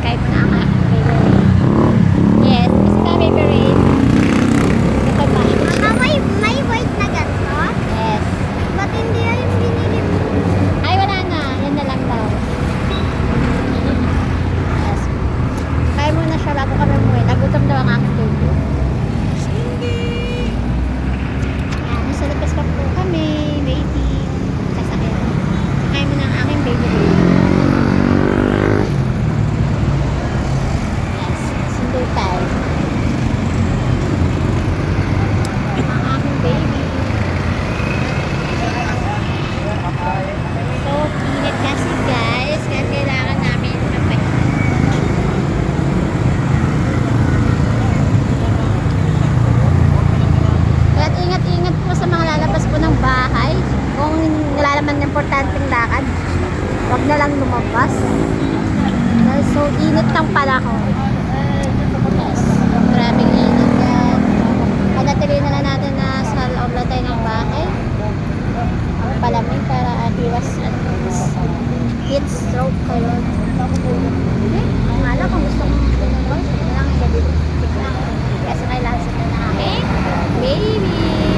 Sky mo na ang aking favorite. Yes, kasi ka favorite. Ito ba? Mama, may white na ganito? Yes. Ba't hindi yan yung binili mo? Ay, wala na. Yan na lang daw. Yes. Kaya mo na siya bago kami umuwi. Nagutom daw ang aking baby. Ayan, nasa labas pa po kami. Waiting. Sasakyan. Kaya mo na ang aking baby. Yes. Sundo tayo. Ang aking baby. So, init kasi guys. Kaya kailangan namin magpahinga. Kaya ingat-ingat po sa mga lalabas po ng bahay. Kung nalalaman ng importanteng lakad, huwag na lang lumabas. Dahil so, init ng panahon. Yes. Maraming init yan. Panatili na lang natin na sa loob lang tayo ng bahay. Palamig para iwas heat stroke kayo. Ang alam kung gusto mong tumubos, ito lang ang gabi. Kasi kailangan sa ng aking baby.